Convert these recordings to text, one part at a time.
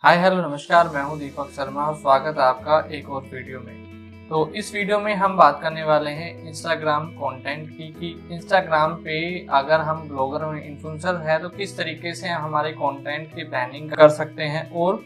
Hi hello नमस्कार, मैं हूं दीपक शर्मा और स्वागत है आपका एक और वीडियो में। तो इस वीडियो में हम बात करने वाले हैं इंस्टाग्राम कंटेंट की कि इंस्टाग्राम पे अगर हम ब्लॉगर और इन्फ्लुएंसर हैं तो किस तरीके से हमारे कंटेंट की प्लानिंग कर सकते हैं, और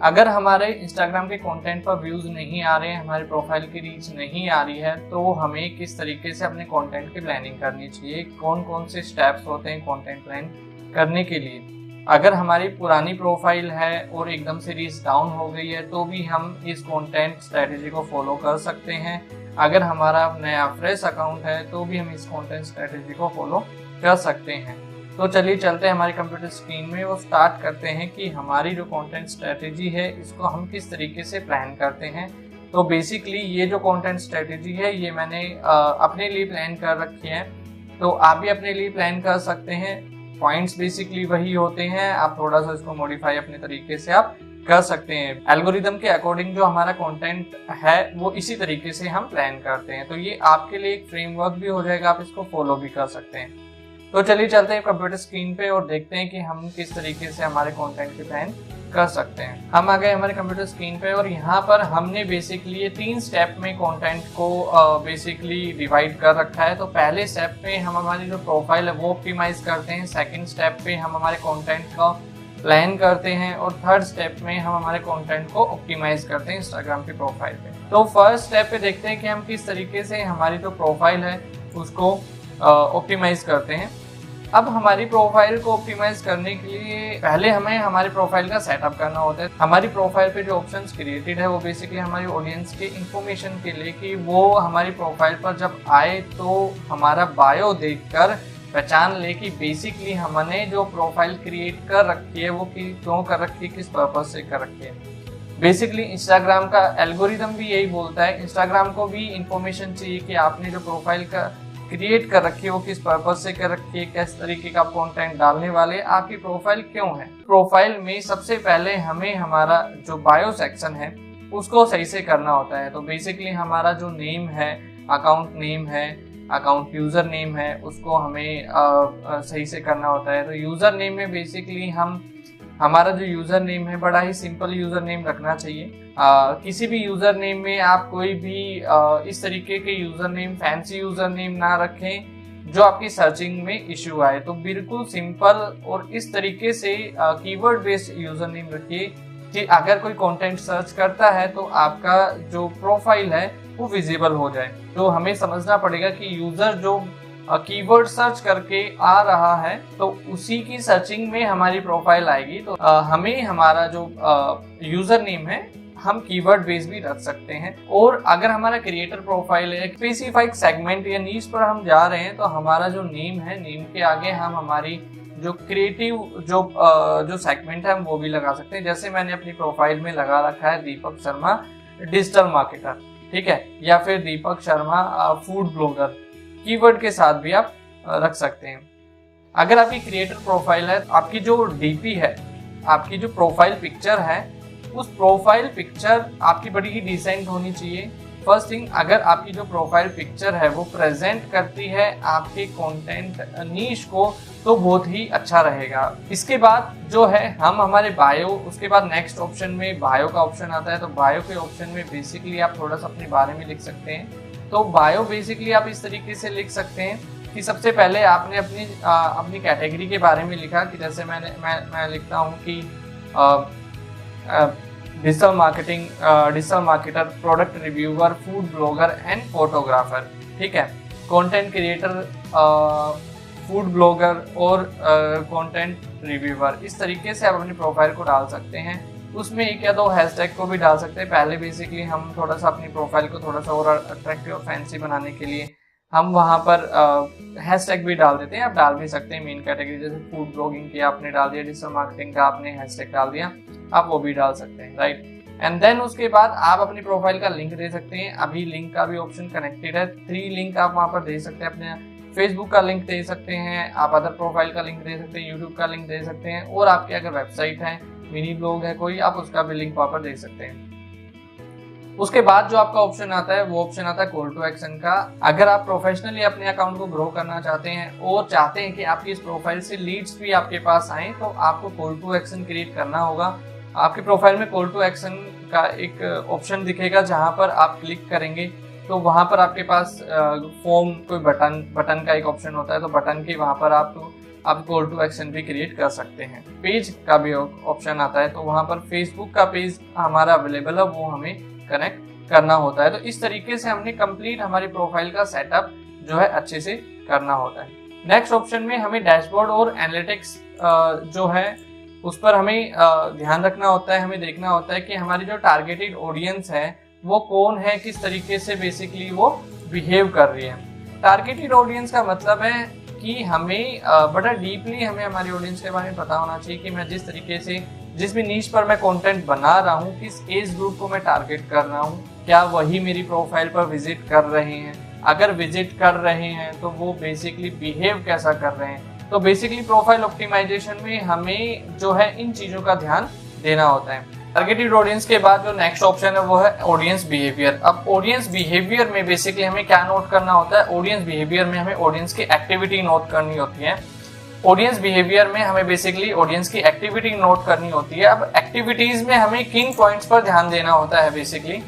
अगर हमारे इंस्टाग्राम के कंटेंट पर व्यूज नहीं आ रहे हैं, हमारे प्रोफाइल की रीच नहीं आ रही है, तो हमें किस तरीके से अपने कंटेंट की प्लानिंग करनी चाहिए, कौन कौन से स्टेप्स होते हैं कंटेंट प्लान करने के लिए। अगर हमारी पुरानी प्रोफाइल है और एकदम से रीच डाउन हो गई है तो भी हम इस कंटेंट स्ट्रेटेजी को फॉलो कर सकते हैं। अगर हमारा नया फ्रेश अकाउंट है तो भी हम इस कंटेंट स्ट्रेटेजी को फॉलो कर सकते हैं। तो चलिए चलते हैं हमारी कंप्यूटर स्क्रीन में और स्टार्ट करते हैं कि हमारी जो कंटेंट स्ट्रेटेजी है इसको हम किस तरीके से प्लान करते हैं। तो बेसिकली ये जो कंटेंट स्ट्रेटेजी है ये मैंने अपने लिए प्लान कर रखी है, तो आप भी अपने लिए प्लान कर सकते हैं। पॉइंट्स बेसिकली वही होते हैं, आप थोड़ा सा इसको मॉडिफाई अपने तरीके से आप कर सकते हैं। एल्गोरिदम के अकॉर्डिंग जो हमारा कंटेंट है वो इसी तरीके से हम प्लान करते हैं, तो ये आपके लिए एक फ्रेमवर्क भी हो जाएगा, आप इसको फॉलो भी कर सकते हैं। तो चलिए चलते हैं कंप्यूटर स्क्रीन पे और देखते हैं कि हम किस तरीके से हमारे कंटेंट की प्लान कर सकते हैं। हम आ गए हमारे कंप्यूटर स्क्रीन पे और यहाँ पर हमने बेसिकली ये 3 स्टेप में कंटेंट को बेसिकली डिवाइड कर रखा है। तो पहले स्टेप पे हम हमारी जो प्रोफाइल है वो ऑप्टिमाइज करते हैं, सेकंड स्टेप पे हम हमारे कंटेंट का प्लान करते हैं और थर्ड स्टेप में हम हमारे कंटेंट को ऑप्टिमाइज करते हैं इंस्टाग्राम की प्रोफाइल पे। तो फर्स्ट स्टेप पे देखते हैं कि हम किस तरीके से हमारी जो प्रोफाइल है उसको ऑप्टिमाइज करते हैं। अब हमारी प्रोफाइल को ऑप्टिमाइज करने के लिए पहले हमें हमारी प्रोफाइल का सेटअप करना होता है। हमारी प्रोफाइल पे जो ऑप्शंस क्रिएटेड है वो बेसिकली हमारी ऑडियंस के इंफॉर्मेशन के लिए, कि वो हमारी प्रोफाइल पर जब आए तो हमारा बायो देखकर पहचान ले कि बेसिकली हमने जो प्रोफाइल क्रिएट कर रखी है वो क्यों कर रखी है, किस पर्पज से कर रखी है। बेसिकली इंस्टाग्राम का एल्गोरिदम भी यही बोलता है, इंस्टाग्राम को भी इंफॉर्मेशन चाहिए कि आपने जो प्रोफाइल का क्रिएट कर रखी है वो किस पर्पज से कर रखी है, किस तरीके का कंटेंट डालने वाले, आपकी प्रोफाइल क्यों है। प्रोफाइल में सबसे पहले हमें हमारा जो बायो सेक्शन है उसको सही से करना होता है। तो बेसिकली हमारा जो नेम है, अकाउंट नेम है, अकाउंट यूजर नेम है, उसको हमें सही से करना होता है। तो यूजर नेम में बेसिकली हमारा जो यूजर नेम है बड़ा ही सिंपल यूजर नेम रखना चाहिए। किसी भी यूजर नेम में आप कोई भी इस तरीके के user name, fancy user name ना रखें जो आपकी सर्चिंग में इश्यू आए। तो बिल्कुल सिंपल और इस तरीके से कीवर्ड बेस्ड यूजर नेम रखिए कि अगर कोई कंटेंट सर्च करता है तो आपका जो प्रोफाइल है वो विजिबल हो जाए। तो हमें समझना पड़ेगा कि यूजर जो कीवर्ड सर्च करके आ रहा है तो उसी की सर्चिंग में हमारी प्रोफाइल आएगी। तो हमें हमारा जो यूजर नेम है हम कीवर्ड बेस भी रख सकते हैं। और अगर हमारा क्रिएटर प्रोफाइल है, स्पेसिफाइक सेगमेंट या नीश पर हम जा रहे हैं, तो हमारा जो नेम है, नेम के आगे हम हमारी जो क्रिएटिव जो सेगमेंट है हम वो भी लगा सकते हैं। जैसे मैंने अपनी प्रोफाइल में लगा रखा है दीपक शर्मा डिजिटल मार्केटर, ठीक है, या फिर Deepak Sharma food blogger, keyword के साथ भी आप रख सकते हैं। अगर आपकी क्रिएटर प्रोफाइल है, आपकी जो डीपी है, आपकी जो प्रोफाइल पिक्चर है, उस प्रोफाइल पिक्चर आपकी बड़ी ही डिसेंट होनी चाहिए। फर्स्ट थिंग, अगर आपकी जो प्रोफाइल पिक्चर है वो प्रेजेंट करती है आपके कंटेंट नीश को तो बहुत ही अच्छा रहेगा। इसके बाद जो है हम हमारे बायो, उसके बाद नेक्स्ट ऑप्शन में बायो का ऑप्शन आता है। तो बायो के ऑप्शन में बेसिकली आप थोड़ा सा अपने बारे में लिख सकते हैं। तो बायो बेसिकली आप इस तरीके से लिख सकते हैं कि सबसे पहले आपने अपनी कैटेगरी के बारे में लिखा, कि जैसे मैं लिखता हूँ कि digital marketer, product reviewer, food blogger and photographer, ठीक है, कंटेंट क्रिएटर, फूड ब्लॉगर और कंटेंट रिव्यूअर। इस तरीके से आप अपनी प्रोफाइल को डाल सकते हैं। उसमें एक या दो हैशटैग को भी डाल सकते हैं। पहले बेसिकली हम थोड़ा सा अपनी प्रोफाइल को थोड़ा सा और अट्रैक्टिव और फैंसी बनाने के लिए हम वहाँ पर हैशटैग भी डाल देते हैं। आप डाल भी सकते हैं मेन कैटेगरी, जैसे फूड ब्लॉगिंग की आपने डाल दिया, डिजिटल मार्केटिंग का आपने हैशटैग डाल दिया, आप वो भी डाल सकते हैं, राइट। एंड देन उसके बाद आप अपनी प्रोफाइल का लिंक दे सकते हैं। अभी लिंक का भी ऑप्शन कनेक्टेड है, 3 लिंक आप वहाँ पर दे सकते हैं। अपने फेसबुक का लिंक दे सकते हैं, आप अदर प्रोफाइल का लिंक दे सकते हैं, यूट्यूब का लिंक दे सकते हैं, और आपकी अगर वेबसाइट है, मिनी ब्लॉग है कोई, आप उसका भी लिंक वहाँ पर दे सकते हैं। उसके बाद जो आपका ऑप्शन आता है वो ऑप्शन आता है कॉल टू एक्शन का। अगर आप प्रोफेशनली अपने अकाउंट को ग्रो करना चाहते हैं और चाहते हैं कि आपकी इस प्रोफाइल से लीड्स भी आपके पास आए, तो आपको कॉल टू एक्शन क्रिएट करना होगा। आपके प्रोफाइल में कॉल टू एक्शन का एक ऑप्शन दिखेगा, जहां पर आप क्लिक करेंगे तो वहां पर आपके पास फॉर्म कोई बटन का एक ऑप्शन होता है, तो बटन के वहां पर आप कॉल टू एक्शन भी क्रिएट कर सकते हैं। पेज का भी ऑप्शन आता है, तो वहां पर फेसबुक का पेज हमारा अवेलेबल है, वो हमें कनेक्ट करना होता है। तो इस तरीके से हमने कंप्लीट हमारी प्रोफाइल का सेटअप जो है अच्छे से करना होता है। नेक्स्ट ऑप्शन में हमें डैशबोर्ड और एनालिटिक्स जो है उस पर हमें ध्यान रखना होता है। हमें देखना होता है कि हमारी जो टारगेटेड ऑडियंस है वो कौन है, किस तरीके से बेसिकली वो बिहेव कर रही है। टारगेटेड ऑडियंस का मतलब है कि हमें बड़ा डीपली हमें हमारी ऑडियंस के बारे में पता होना चाहिए कि मैं जिस तरीके से जिस भी नीश पर मैं कंटेंट बना रहा हूँ, किस एज ग्रुप को मैं टारगेट कर रहा हूँ, क्या वही मेरी प्रोफाइल पर विजिट कर रहे हैं, अगर विजिट कर रहे हैं तो वो बेसिकली बिहेव कैसा कर रहे हैं। तो बेसिकली प्रोफाइल ऑप्टिमाइजेशन में हमें जो है इन चीज़ों का ध्यान देना होता है। टारगेटेड ऑडियंस के बाद जो नेक्स्ट ऑप्शन है वो है ऑडियंस बिहेवियर। अब ऑडियंस बिहेवियर में बेसिकली हमें क्या नोट करना होता है, ऑडियंस बिहेवियर में हमें ऑडियंस की एक्टिविटी नोट करनी होती है। ऑडियंस बिहेवियर में हमें बेसिकली ऑडियंस की एक्टिविटी नोट करनी होती है। अब एक्टिविटीज में हमें किन पॉइंट्स पर ध्यान देना होता है, बेसिकली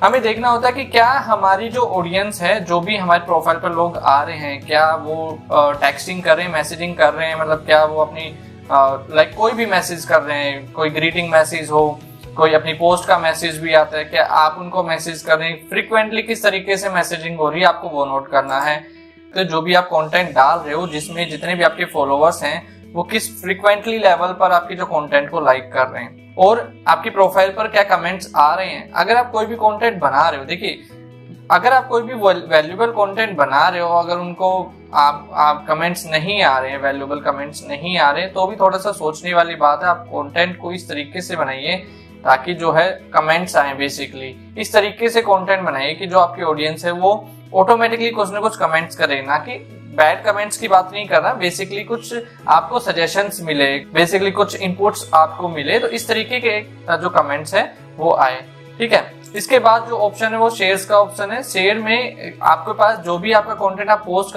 हमें देखना होता है कि क्या हमारी जो ऑडियंस है, जो भी हमारे प्रोफाइल पर लोग आ रहे हैं, क्या वो टेक्सटिंग कर रहे हैं, मैसेजिंग कर रहे हैं, मतलब क्या वो अपनी लाइक कोई भी मैसेज कर रहे हैं, कोई ग्रीटिंग मैसेज हो, कोई अपनी पोस्ट का मैसेज भी आता है, क्या आप उनको मैसेज कर रहे हैं, फ्रीक्वेंटली किस तरीके से मैसेजिंग हो रही है, आपको वो नोट करना है। तो जो भी आप कंटेंट डाल रहे हो, जिसमें जितने भी आपके फॉलोअर्स हैं वो किस फ्रीक्वेंटली लेवल पर आपकी जो कंटेंट को लाइक कर रहे हैं, और आपकी प्रोफाइल पर क्या कमेंट्स आ रहे हैं। अगर आप कोई भी कंटेंट बना रहे हो, देखिए अगर आप कोई भी वैल्यूएबल कंटेंट बना रहे हो, अगर उनको आप कमेंट्स नहीं आ रहे हैं, वैल्यूएबल कमेंट्स नहीं आ रहे हैं, तो भी थोड़ा सा सोचने वाली बात है। आप कंटेंट को इस तरीके से बनाइए ताकि जो है कमेंट्स आए। बेसिकली इस तरीके से कंटेंट बनाइए कि जो आपकी ऑडियंस है वो ऑटोमेटिकली कुछ ना कुछ कमेंट्स करे, ना कि बैड कमेंट्स की बात नहीं कर रहा, बेसिकली कुछ आपको सजेशंस मिले, बेसिकली कुछ इनपुट्स आपको मिले, तो इस तरीके के जो कमेंट्स है वो आए। ठीक है, इसके बाद जो ऑप्शन है वो शेयर्स का ऑप्शन है। शेयर में आपके पास जो भी आपका कंटेंट आप पोस्ट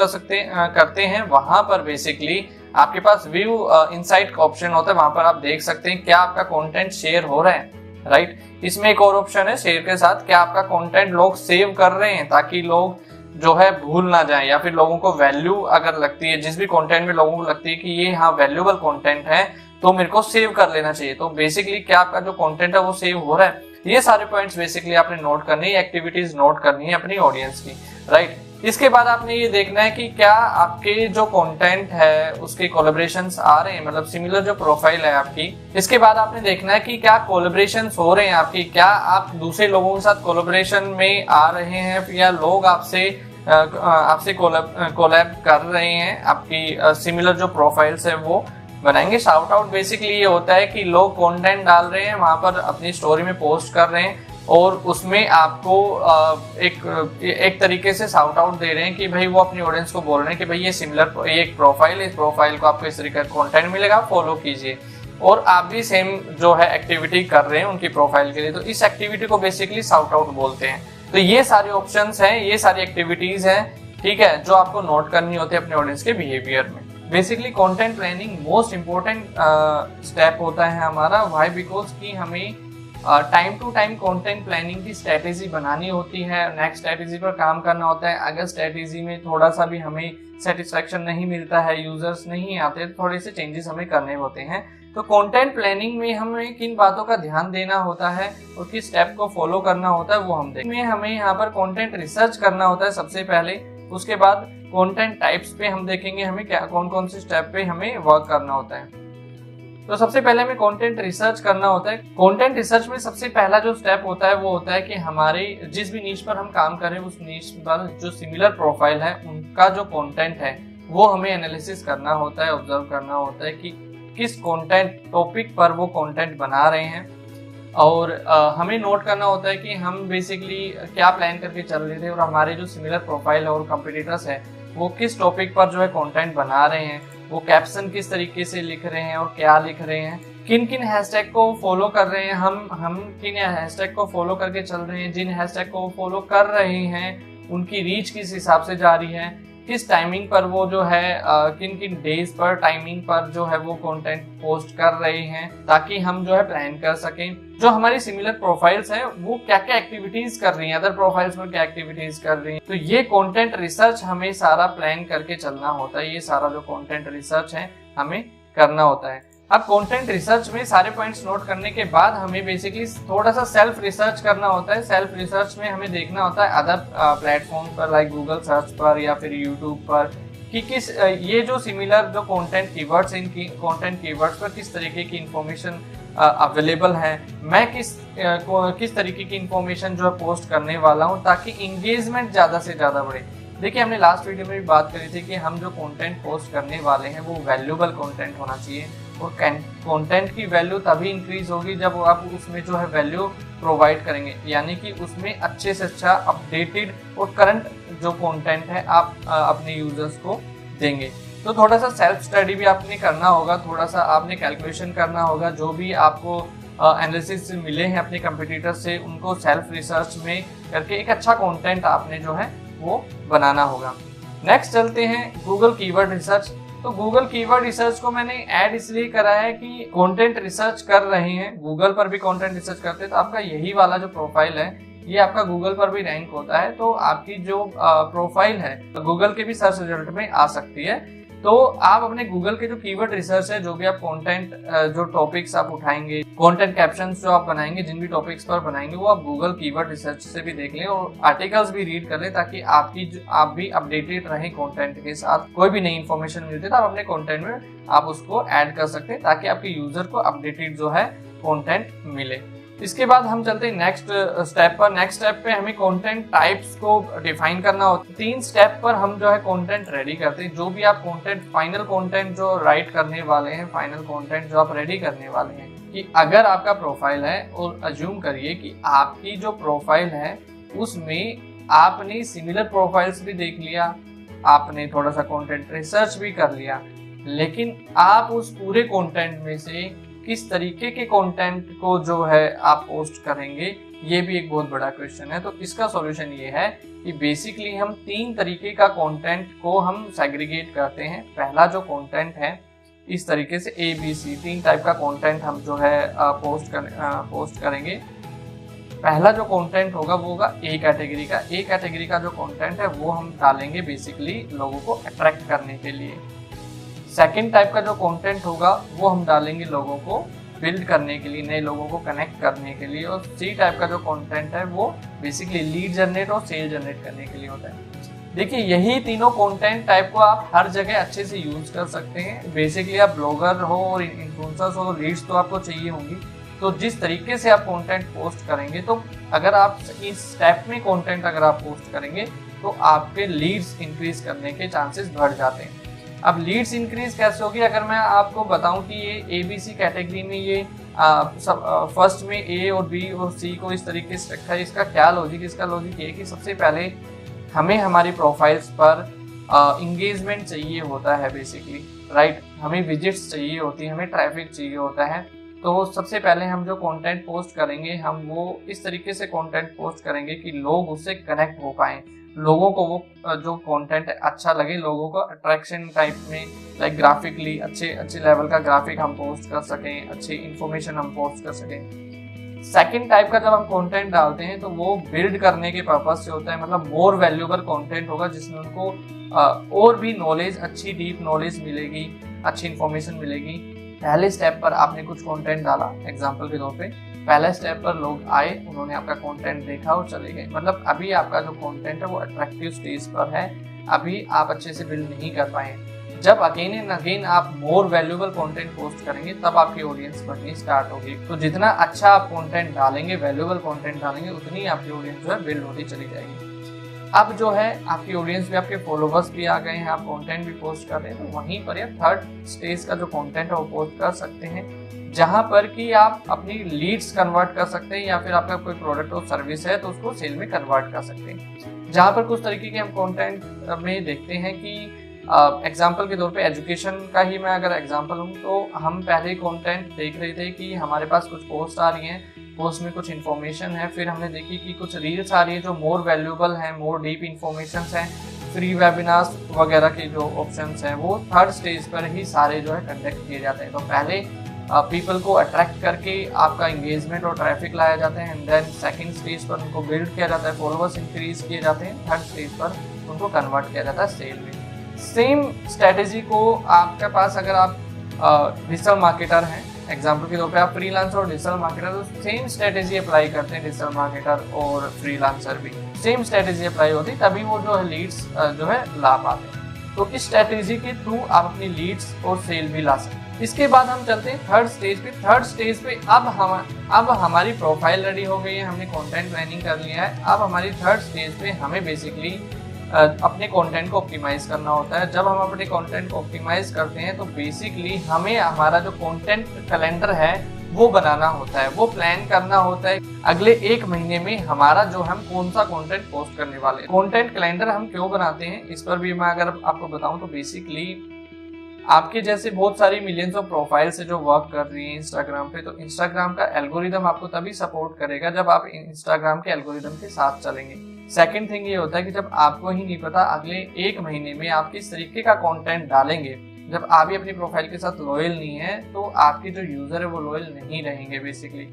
करते हैं, वहां पर बेसिकली आपके पास व्यू इनसाइट का ऑप्शन होता है, वहां पर आप देख सकते हैं क्या आपका कंटेंट शेयर हो रहा है। राइट, इसमें एक और ऑप्शन है शेयर के साथ, क्या आपका कंटेंट लोग सेव कर रहे हैं, ताकि लोग जो है भूल ना जाएं, या फिर लोगों को वैल्यू अगर लगती है, जिस भी कंटेंट में लोगों को लगती है कि ये हाँ वैल्यूएबल कंटेंट है तो मेरे को सेव कर लेना चाहिए, तो बेसिकली क्या आपका जो कंटेंट है वो सेव हो रहा है। ये सारे पॉइंट्स बेसिकली आपने नोट करनी है, एक्टिविटीज नोट करनी है अपनी ऑडियंस की। राइट, इसके बाद आपने ये देखना है कि क्या आपके जो कंटेंट है उसके कोलैबोरेशंस आ रहे हैं, मतलब सिमिलर जो प्रोफाइल है आपकी। इसके बाद आपने देखना है कि क्या कोलैबोरेशंस हो रहे हैं आपकी, क्या आप दूसरे लोगों के साथ कोलैबोरेशन में आ रहे हैं, या लोग आपसे कोलैब कर रहे हैं, आपकी सिमिलर जो प्रोफाइल्स है वो बनाएंगे। शाउट आउट बेसिकली ये होता है कि लोग कंटेंट डाल रहे हैं, वहां पर अपनी स्टोरी में पोस्ट कर रहे हैं, और उसमें आपको एक तरीके से शाउट आउट दे रहे हैं कि भाई वो अपनी ऑडियंस को बोल रहे हैं कि भाई ये सिमिलर ये एक प्रोफाइल है, इस प्रोफाइल को आपको इस तरीके का कंटेंट मिलेगा, फॉलो कीजिए, और आप भी सेम जो है एक्टिविटी कर रहे हैं उनकी प्रोफाइल के लिए, तो इस एक्टिविटी को बेसिकली शाउट आउट बोलते हैं। तो ये सारे ऑप्शंस हैं, ये सारी एक्टिविटीज हैं, ठीक है, जो आपको नोट करनी होती है अपने ऑडियंस के बिहेवियर में। Basically content planning most important step होता है हमारा। व्हाई? बिकॉज कि हमें time to time content planning की स्ट्रेटेजी बनानी होती है, नेक्स्ट स्ट्रेटेजी पर काम करना होता है। अगर स्ट्रेटेजी में थोड़ा सा भी हमें सेटिस्फेक्शन नहीं मिलता है, यूजर्स नहीं आते, तो थोड़े से चेंजेस हमें करने होते हैं। तो कंटेंट प्लानिंग में हमें किन बातों का ध्यान देना होता है और किस स्टेप को फॉलो करना होता है वो हम देखेंगे। हमें यहाँ पर कंटेंट रिसर्च करना होता है सबसे पहले, उसके बाद कंटेंट टाइप्स पे हम देखेंगे हमें क्या कौन कौन से स्टेप पे हमें वर्क करना होता है। तो सबसे पहले हमें कंटेंट रिसर्च करना होता है। कंटेंट रिसर्च में सबसे पहला जो स्टेप होता है वो होता है कि हमारे जिस भी नीश पर हम काम करें, उस नीश पर जो सिमिलर प्रोफाइल है उनका जो कंटेंट है वो हमें एनालिसिस करना होता है, ऑब्जर्व करना होता है कि किस कंटेंट टॉपिक पर वो कंटेंट बना रहे हैं, और हमें नोट करना होता है कि हम बेसिकली क्या प्लान करके चल रहे थे, और हमारे जो सिमिलर प्रोफाइल है और कंपिटिटर्स है वो किस टॉपिक पर जो है कंटेंट बना रहे हैं, वो कैप्शन किस तरीके से लिख रहे हैं और क्या लिख रहे हैं, किन किन हैशटैग को फॉलो कर रहे हैं, हम किन हैशटैग को फॉलो करके चल रहे हैं, जिन हैशटैग को फॉलो कर रहे हैं उनकी रीच किस हिसाब से जा रही है, किस टाइमिंग पर वो जो है किन किन डेज पर टाइमिंग पर जो है वो कंटेंट पोस्ट कर रहे हैं, ताकि हम जो है प्लान कर सकें। जो हमारी सिमिलर प्रोफाइल्स हैं वो क्या क्या एक्टिविटीज कर रही हैं, अदर प्रोफाइल्स में क्या एक्टिविटीज कर रही हैं, तो ये कंटेंट रिसर्च हमें सारा प्लान करके चलना होता है। ये सारा जो कंटेंट रिसर्च है हमें करना होता है। अब कंटेंट रिसर्च में सारे पॉइंट्स नोट करने के बाद हमें बेसिकली थोड़ा सा सेल्फ रिसर्च करना होता है। सेल्फ रिसर्च में हमें देखना होता है अदर प्लेटफॉर्म पर, लाइक गूगल सर्च पर या फिर यूट्यूब पर, कि किस ये जो सिमिलर जो कंटेंट कीवर्ड्स, इन कंटेंट कीवर्ड्स पर किस तरीके की इंफॉर्मेशन अवेलेबल है, मैं किस तरीके की इंफॉर्मेशन जो है पोस्ट करने वाला हूँ, ताकि इंगेजमेंट ज़्यादा से ज़्यादा बढ़े। देखिए, हमने लास्ट वीडियो में भी बात करी थी कि हम जो कंटेंट पोस्ट करने वाले हैं वो वैल्यूएबल कंटेंट होना चाहिए, और कंटेंट की वैल्यू तभी इंक्रीज होगी जब आप उसमें जो है वैल्यू प्रोवाइड करेंगे, यानी कि उसमें अच्छे से अच्छा अपडेटेड और करंट जो कंटेंट है आप अपने यूजर्स को देंगे। तो थोड़ा सा सेल्फ स्टडी भी आपने करना होगा, थोड़ा सा आपने कैलकुलेशन करना होगा, जो भी आपको एनालिसिस मिले हैं अपने कंपटीटर से उनको सेल्फ रिसर्च में करके एक अच्छा कंटेंट आपने जो है वो बनाना होगा। नेक्स्ट चलते हैं गूगल कीवर्ड रिसर्च। तो गूगल कीवर्ड रिसर्च को मैंने ऐड इसलिए करा है कि कंटेंट रिसर्च कर रहे हैं, गूगल पर भी कंटेंट रिसर्च करते हैं, तो आपका यही वाला जो प्रोफाइल है ये आपका गूगल पर भी रैंक होता है, तो आपकी जो प्रोफाइल है तो गूगल के भी सर्च रिजल्ट में आ सकती है। तो आप अपने गूगल के जो कीवर्ड रिसर्च है, जो भी आप कंटेंट जो टॉपिक्स आप उठाएंगे, कंटेंट कैप्शंस जो आप बनाएंगे, जिन भी टॉपिक्स पर बनाएंगे, वो आप गूगल कीवर्ड रिसर्च से भी देख लें और आर्टिकल्स भी रीड कर लें, ताकि आप भी अपडेटेड रहें कंटेंट के साथ। कोई भी नई इन्फॉर्मेशन मिलती है तो आप अपने कंटेंट में आप उसको ऐड कर सकते हैं, ताकि आपके यूजर को अपडेटेड जो है कंटेंट मिले। इसके बाद हम चलते हैं नेक्स्ट स्टेप पर। नेक्स्ट स्टेप पे हमें कंटेंट टाइप्स को डिफाइन करना होता है। 3 स्टेप पर हम जो है कंटेंट रेडी करते हैं। जो भी आप कंटेंट, फाइनल कंटेंट जो राइट करने वाले हैं, फाइनल कंटेंट जो आप रेडी करने वाले हैं, कि अगर आपका प्रोफाइल है और अज्यूम करिए कि आपकी जो प्रोफाइल है उसमें आपने सिमिलर प्रोफाइल्स भी देख लिया, आपने थोड़ा सा कंटेंट रिसर्च भी कर लिया, लेकिन आप उस पूरे कंटेंट में से किस तरीके के कंटेंट को जो है आप पोस्ट करेंगे, ये भी एक बहुत बड़ा क्वेश्चन है। तो इसका सॉल्यूशन ये है कि बेसिकली हम 3 तरीके का कंटेंट को हम सेग्रीगेट करते हैं। पहला जो कंटेंट है इस तरीके से ABC 3 टाइप का कंटेंट हम जो है पोस्ट करेंगे। पहला जो कंटेंट होगा वो होगा A कैटेगरी का। A कैटेगरी का जो कंटेंट है वो हम डालेंगे बेसिकली लोगों को अट्रैक्ट करने के लिए। सेकेंड टाइप का जो कंटेंट होगा वो हम डालेंगे लोगों को बिल्ड करने के लिए, नए लोगों को कनेक्ट करने के लिए। और C टाइप का जो कंटेंट है वो बेसिकली लीड जनरेट और सेल जनरेट करने के लिए होता है। देखिए, यही तीनों कंटेंट टाइप को आप हर जगह अच्छे से यूज कर सकते हैं। बेसिकली आप ब्लॉगर हो और इन्फ्लुएंसर्स हो, लीड्स तो आपको चाहिए होंगी, तो जिस तरीके से आप कंटेंट पोस्ट करेंगे, तो अगर आप इस स्टेप में कंटेंट अगर आप पोस्ट करेंगे तो आपके लीड्स इंक्रीज करने के चांसेस बढ़ जाते हैं। अब लीड्स इंक्रीज कैसे होगी, अगर मैं आपको बताऊं कि ये ABC कैटेगरी में ये फर्स्ट में A और B और C को इस तरीके से रखा है। इसका क्या लॉजिक, इसका लॉजिक ये कि सबसे पहले हमें हमारी प्रोफाइल्स पर इंगेजमेंट चाहिए होता है बेसिकली, राइट। हमें विजिट्स चाहिए होती है, हमें ट्रैफिक चाहिए होता है। तो सबसे पहले हम जो कंटेंट पोस्ट करेंगे, हम वो इस तरीके से कंटेंट पोस्ट करेंगे कि लोग उससे कनेक्ट हो पाएं, लोगों को वो जो कंटेंट अच्छा लगे, लोगों को अट्रैक्शन टाइप में, लाइक ग्राफिकली अच्छे लेवल का ग्राफिक हम पोस्ट कर सकें, अच्छी इंफॉर्मेशन हम पोस्ट कर सकें। सेकंड टाइप का जब हम कंटेंट डालते हैं तो वो बिल्ड करने के पर्पज से होता है, मतलब मोर वैल्यूएबल कंटेंट होगा जिसमें उनको और भी नॉलेज, अच्छी डीप नॉलेज मिलेगी, अच्छी इंफॉर्मेशन मिलेगी। पहले स्टेप पर आपने कुछ कंटेंट डाला, एग्जांपल के तौर पे पहले स्टेप पर लोग आए, उन्होंने आपका कंटेंट देखा और चले गए, मतलब अभी आपका जो कंटेंट है वो अट्रैक्टिव स्टेज पर है, अभी आप अच्छे से बिल्ड नहीं कर पाए। जब अगेन एंड अगेन आप मोर वैल्यूएबल कंटेंट पोस्ट करेंगे तब आपकी ऑडियंस बढ़नी स्टार्ट होगी। तो जितना अच्छा आप कंटेंट डालेंगे, वैल्यूएबल कंटेंट डालेंगे, उतनी आपकी ऑडियंस जो है बिल्ड होती चली जाएगी। अब जो है आपकी ऑडियंस भी, आपके फॉलोवर्स भी आ गए हैं, आप कंटेंट भी पोस्ट कर रहे हैं, तो वहीं पर आप थर्ड स्टेज का जो कंटेंट है वो पोस्ट कर सकते हैं, जहां पर कि आप अपनी लीड्स कन्वर्ट कर सकते हैं, या फिर आपका कोई प्रोडक्ट और सर्विस है तो उसको सेल में कन्वर्ट कर सकते हैं। जहां पर कुछ तरीके के हम कंटेंट में देखते हैं कि एग्जाम्पल के तौर पे एजुकेशन का ही मैं अगर एग्जाम्पल हूँ, तो हम पहले कंटेंट देख रहे थे कि हमारे पास कुछ पोस्ट आ रही हैं, पोस्ट में कुछ इन्फॉर्मेशन है, फिर हमने देखी कि कुछ रील्स आ रही है जो मोर वैल्यूएबल है, मोर डीप इन्फॉर्मेशन है, फ्री वेबिनार्स वगैरह के जो ऑप्शंस हैं वो थर्ड स्टेज पर ही सारे जो है कंडक्ट किए जाते हैं। तो पहले पीपल को अट्रैक्ट करके आपका इंगेजमेंट और ट्रैफिक लाया जाता है, एंड देन सेकंड स्टेज पर उनको बिल्ड किया जाता है, फॉलोअर्स इंक्रीज किए जाते हैं, थर्ड स्टेज पर उनको कन्वर्ट किया जाता है सेल में। सेम स्ट्रेटेजी को आपके पास अगर आप डिजिटल मार्केटर हैं, एग्जाम्पल के तौर पे आप फ्रीलांसर और डिजिटल मार्केटर, तो सेम स्ट्रेटेजी अप्लाई करते हैं डिजिटल मार्केटर और फ्रीलांसर भी सेम स्ट्रेटेजी अप्लाई होती है, तभी वो जो है लीड्स जो है ला पाते हैं। तो इस स्ट्रेटेजी के थ्रू आप अपनी लीड्स और सेल भी ला सकते हैं। इसके बाद हम चलते हैं थर्ड स्टेज पे। थर्ड स्टेज पे अब हमारी प्रोफाइल रेडी हो गई है, हमने कंटेंट प्लानिंग कर लिया है। अब हमारी थर्ड स्टेज पे हमें बेसिकली अपने कंटेंट को ऑप्टिमाइज करना होता है। जब हम अपने कंटेंट को ऑप्टिमाइज करते हैं तो बेसिकली हमें हमारा जो कंटेंट कैलेंडर है वो बनाना होता है, वो प्लान करना होता है अगले 1 महीने में हमारा जो हम कौन सा कंटेंट पोस्ट करने वाले हैं। कंटेंट कैलेंडर हम क्यों बनाते हैं इस पर भी मैं अगर आपको बताऊं तो बेसिकली आपके जैसे बहुत सारी मिलियंस ऑफ प्रोफाइल से जो वर्क कर रही है इंस्टाग्राम पे, तो इंस्टाग्राम का एल्गोरिदम आपको तभी सपोर्ट करेगा जब आप इंस्टाग्राम के एल्गोरिदम के साथ चलेंगे। सेकंड थिंग ये होता है कि जब आपको ही नहीं पता अगले 1 महीने में आप किस तरीके का कंटेंट डालेंगे, जब आप ही अपनी प्रोफाइल के साथ लॉयल नहीं है तो आपके जो यूजर है वो लॉयल नहीं रहेंगे बेसिकली।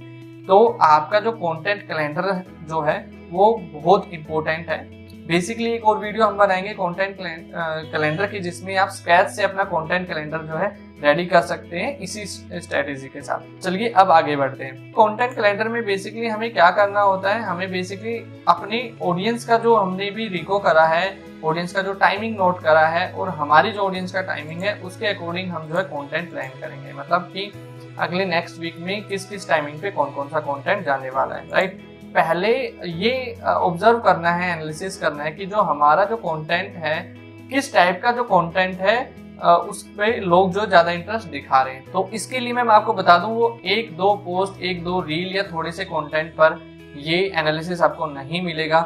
तो आपका जो कंटेंट कैलेंडर जो है वो बहुत इंपॉर्टेंट है। बेसिकली एक और वीडियो हम बनाएंगे कंटेंट कैलेंडर की, जिसमें आप स्क्रैच से अपना कंटेंट कैलेंडर जो है रेडी कर सकते हैं इसी स्ट्रेटेजी के साथ। चलिए अब आगे बढ़ते हैं। कंटेंट कैलेंडर में बेसिकली हमें क्या करना होता है, हमें बेसिकली अपनी ऑडियंस का जो हमने भी रिको करा है, ऑडियंस का जो टाइमिंग नोट करा है और हमारी जो ऑडियंस का टाइमिंग है उसके अकॉर्डिंग हम जो है कंटेंट प्लान करेंगे। मतलब कि अगले नेक्स्ट वीक में किस किस टाइमिंग पे कौन कौन सा कंटेंट जाने वाला है, राइट। पहले ये ऑब्जर्व करना है, एनालिसिस करना है कि जो हमारा जो कंटेंट है किस टाइप का जो कंटेंट है उस पे लोग जो ज्यादा इंटरेस्ट दिखा रहे हैं। तो इसके लिए मैं आपको बता दूं वो 1-2 पोस्ट, 1-2 रील या थोड़े से कंटेंट पर ये एनालिसिस आपको नहीं मिलेगा।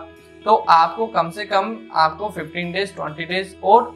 तो आपको कम से कम आपको 15 डेज, 20 डेज और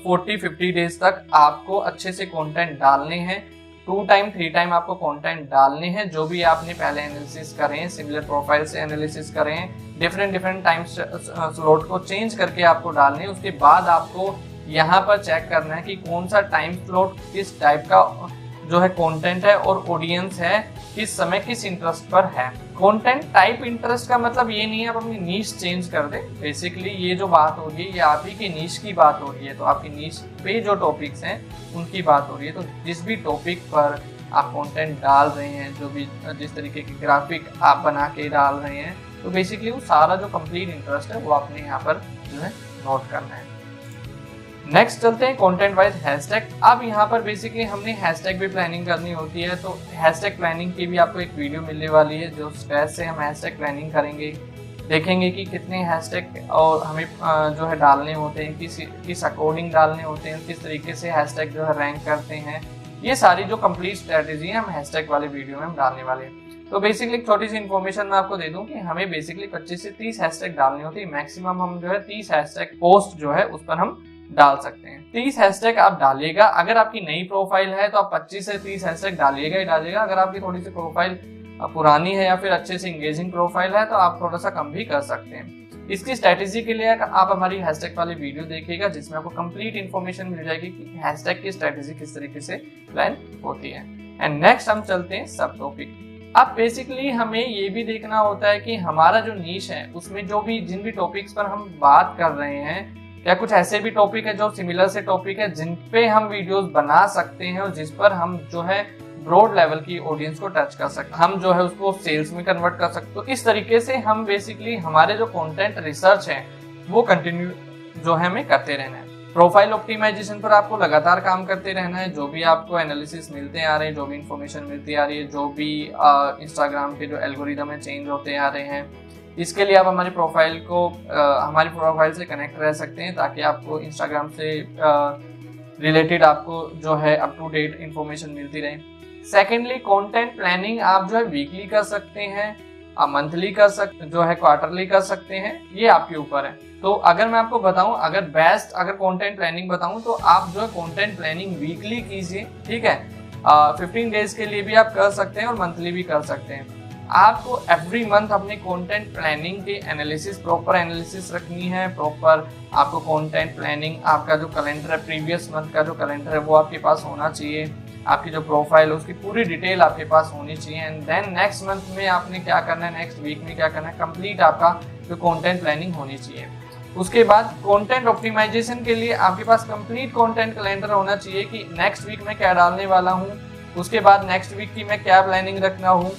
40-50 डेज तक आपको अच्छे से कंटेंट डालने हैं। 2 टाइम 3 टाइम आपको कंटेंट डालने हैं। जो भी आपने पहले एनालिसिस करे हैं, सिमिलर प्रोफाइल से एनालिसिस करें हैं, डिफरेंट टाइम स्लॉट को चेंज करके आपको डालने हैं। उसके बाद आपको यहाँ पर चेक करना है कि कौन सा टाइम स्लॉट किस टाइप का जो है कंटेंट है और ऑडियंस है किस समय किस इंटरेस्ट पर है। कंटेंट टाइप इंटरेस्ट का मतलब ये नहीं है आप अपनी नीश चेंज कर दें। बेसिकली ये जो बात हो रही है ये आप ही की नीश की बात हो रही है, तो आपकी नीश पे जो टॉपिक्स हैं उनकी बात हो रही है। तो जिस भी टॉपिक पर आप कंटेंट डाल रहे हैं, जो भी जिस तरीके की ग्राफिक आप बना के डाल रहे हैं, तो बेसिकली वो सारा जो कंप्लीट इंटरेस्ट है वो आपने यहाँ पर जो है नोट करना है। नेक्स्ट चलते हैं कंटेंट वाइज हैशटैग। अब यहाँ पर बेसिकली हमने हैशटैग भी प्लानिंग करनी होती है, तो हैशटैग प्लानिंग की भी आपको एक वीडियो मिलने वाली है जो स्क्रैच से हम हैशटैग प्लानिंग करेंगे, देखेंगे कि कितने हैशटैग और हमें जो है डालने होते हैं, किस अकॉर्डिंग डालने होते हैं, किस तरीके से हैशटैग जो है रैंक करते हैं। ये सारी जो कंप्लीट स्ट्रेटेजी है हम हैशटैग वाले वीडियो में हम डालने वाले हैं। तो बेसिकली एक छोटी सी इन्फॉर्मेशन मैं आपको दे दूं कि हमें बेसिकली 25 से 30 हैशटैग डालनी होती है। मैक्सिमम हम जो है 30 हैशटैग पोस्ट जो है उस पर हम डाल सकते हैं। 30 हैशटैग आप डालिएगा। अगर आपकी नई प्रोफाइल है तो आप 25 से 30 हैशटैग डालिएगा ही डालिएगा। अगर आपकी थोड़ी सी प्रोफाइल पुरानी है या फिर अच्छे से इंगेजिंग प्रोफाइल है तो आप थोड़ा सा कम भी कर सकते हैं। इसकी स्ट्रेटेजी के लिए आप हमारी हैशटैग वाली वीडियो देखिएगा जिसमें आपको कंप्लीट इन्फॉर्मेशन मिल जाएगी कि हैशटैग की स्ट्रेटेजी किस तरीके से प्लान होती है। एंड नेक्स्ट हम चलते हैं सब टॉपिक। अब बेसिकली हमें ये भी देखना होता है कि हमारा जो नीश है उसमें जो भी जिन भी टॉपिक्स पर हम बात कर रहे हैं या कुछ ऐसे भी टॉपिक है जो सिमिलर से टॉपिक है जिन पे हम वीडियोस बना सकते हैं और जिस पर हम जो है ब्रॉड लेवल की ऑडियंस को टच कर सकते हैं, हम जो है उसको सेल्स में कन्वर्ट कर सकते हैं। तो इस तरीके से हम बेसिकली हमारे जो कंटेंट रिसर्च है वो कंटिन्यू जो है हमें करते रहना है। प्रोफाइल ऑप्टिमाइजेशन पर आपको लगातार काम करते रहना है। जो भी आपको एनालिसिस मिलते आ रहे हैं, जो भी इंफॉर्मेशन मिलती आ रही है, जो भी इंस्टाग्राम के जो एल्गोरिदम है चेंज होते आ रहे हैं, इसके लिए आप हमारी प्रोफाइल से कनेक्ट रह सकते हैं ताकि आपको इंस्टाग्राम से रिलेटेड आपको जो है अप टू डेट इंफॉर्मेशन मिलती रहे। सेकेंडली कंटेंट प्लानिंग आप जो है वीकली कर सकते हैं, आप मंथली कर सकते, जो है क्वार्टरली कर सकते हैं, ये आपके ऊपर है। तो अगर मैं आपको बताऊं, अगर कंटेंट प्लानिंग बताऊं तो आप जो है कंटेंट प्लानिंग वीकली कीजिए, ठीक है। 15 डेज के लिए भी आप कर सकते हैं और मंथली भी कर सकते हैं। आपको एवरी मंथ अपने कंटेंट प्लानिंग के एनालिसिस, प्रॉपर एनालिसिस रखनी है। प्रॉपर आपको कंटेंट प्लानिंग, आपका जो कैलेंडर है, प्रीवियस मंथ का जो कैलेंडर है वो आपके पास होना चाहिए। आपकी जो प्रोफाइल है उसकी पूरी डिटेल आपके पास होनी चाहिए। एंड देन नेक्स्ट मंथ में आपने क्या करना है, नेक्स्ट वीक में क्या करना है, कंप्लीट आपका जो कंटेंट प्लानिंग होनी चाहिए। उसके बाद कंटेंट ऑप्टिमाइजेशन के लिए आपके पास कंप्लीट कंटेंट कैलेंडर होना चाहिए कि नेक्स्ट वीक में क्या डालने वाला हूँ, उसके बाद नेक्स्ट वीक की मैं क्या प्लानिंग रखना हूँ।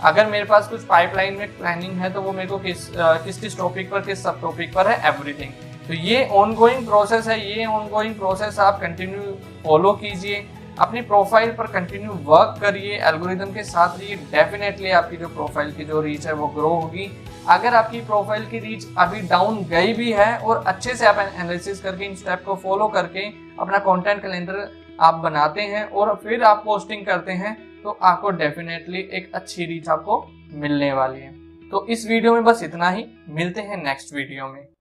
अगर मेरे पास कुछ पाइपलाइन में प्लानिंग है तो वो मेरे को किस टॉपिक पर, किस सब टॉपिक पर है, एवरीथिंग। तो ये ऑनगोइंग प्रोसेस है, ये ऑनगोइंग प्रोसेस आप कंटिन्यू फॉलो कीजिए, अपनी प्रोफाइल पर कंटिन्यू वर्क करिए, एल्गोरिदम के साथ रहिए। डेफिनेटली आपकी जो प्रोफाइल की जो रीच है वो ग्रो होगी। अगर आपकी प्रोफाइल की रीच अभी डाउन गई भी है और अच्छे से आप एनालिसिस करके इन स्टेप को फॉलो करके अपना कंटेंट कैलेंडर आप बनाते हैं और फिर आप पोस्टिंग करते हैं, तो आपको डेफिनेटली एक अच्छी रीच आपको मिलने वाली है। तो इस वीडियो में बस इतना ही, मिलते हैं नेक्स्ट वीडियो में।